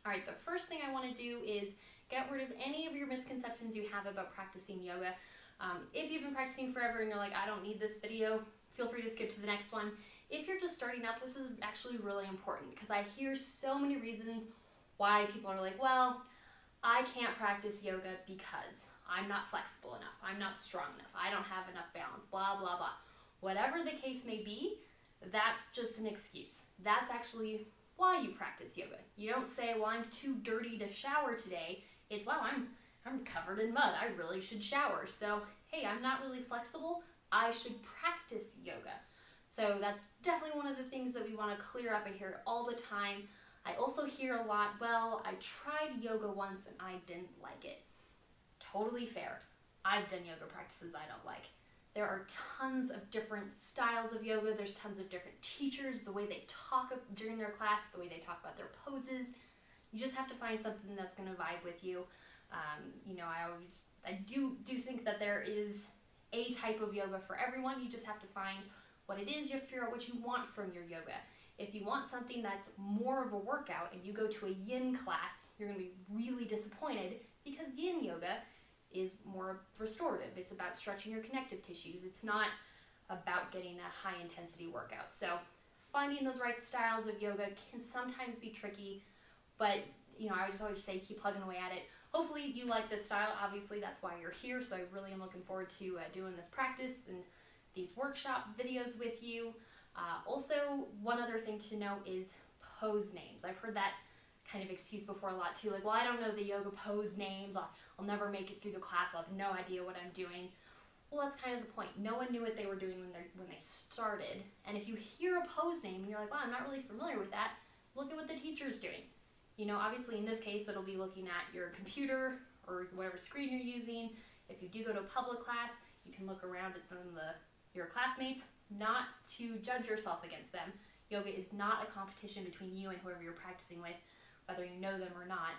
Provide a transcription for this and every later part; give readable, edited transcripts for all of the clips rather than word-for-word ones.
All right, the first thing I want to do is get rid of any of your misconceptions you have about practicing yoga. If you've been practicing forever and you're like, I don't need this video, feel free to skip to the next one. If you're just starting out, this is actually really important because I hear so many reasons why people are like, well, I can't practice yoga because I'm not flexible enough, I'm not strong enough, I don't have enough balance, blah, blah, blah. Whatever the case may be, that's just an excuse. That's actually why you practice yoga. You don't say, well, I'm too dirty to shower today. It's, wow, I'm covered in mud, I really should shower. So, hey, I'm not really flexible, I should practice yoga. So that's definitely one of the things that we want to clear up. I hear it all the time. I also hear a lot, well, I tried yoga once and I didn't like it. Totally fair. I've done yoga practices I don't like. There are tons of different styles of yoga. There's tons of different teachers, the way they talk during their class, the way they talk about their poses. You just have to find something that's going to vibe with you. I do think that there is a type of yoga for everyone. You just have to find what it is. You have to figure out what you want from your yoga. If you want something that's more of a workout and you go to a yin class, you're going to be really disappointed because yin yoga is more restorative. It's about stretching your connective tissues. It's not about getting a high intensity workout. So finding those right styles of yoga can sometimes be tricky, but I just always say keep plugging away at it. Hopefully you like this style. Obviously that's why you're here, so I really am looking forward to doing this practice and these workshop videos with you. Also, one other thing to know is pose names. I've heard that kind of excuse before a lot too, like, well, I don't know the yoga pose names, I'll never make it through the class, I'll have no idea what I'm doing. Well, that's kind of the point. No one knew what they were doing when they started, and if you hear a pose name and you're like, wow, I'm not really familiar with that, look at what the teacher's doing. Obviously in this case it'll be looking at your computer or whatever screen you're using. If you do go to a public class, you can look around at some of your classmates, not to judge yourself against them. Yoga is not a competition between you and whoever you're practicing with, whether you know them or not.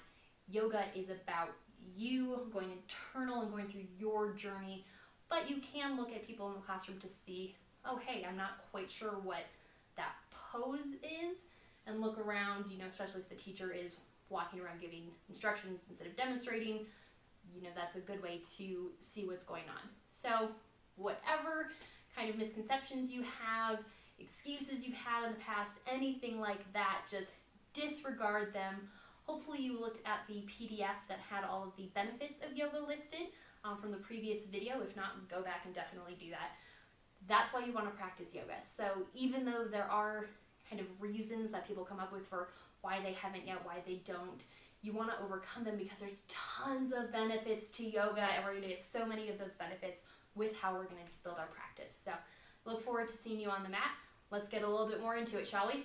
Yoga is about you going internal and going through your journey, but you can look at people in the classroom to see, oh, hey, I'm not quite sure what that pose is, and look around, especially if the teacher is walking around giving instructions instead of demonstrating, that's a good way to see what's going on. So whatever kind of misconceptions you have, excuses you've had in the past, anything like that, just disregard them. Hopefully you looked at the PDF that had all of the benefits of yoga listed from the previous video. If not, go back and definitely do that. That's why you want to practice yoga. So even though there are kind of reasons that people come up with for why they haven't yet, why they don't, you want to overcome them because there's tons of benefits to yoga, and we're going to get so many of those benefits with how we're going to build our practice. So look forward to seeing you on the mat. Let's get a little bit more into it, shall we?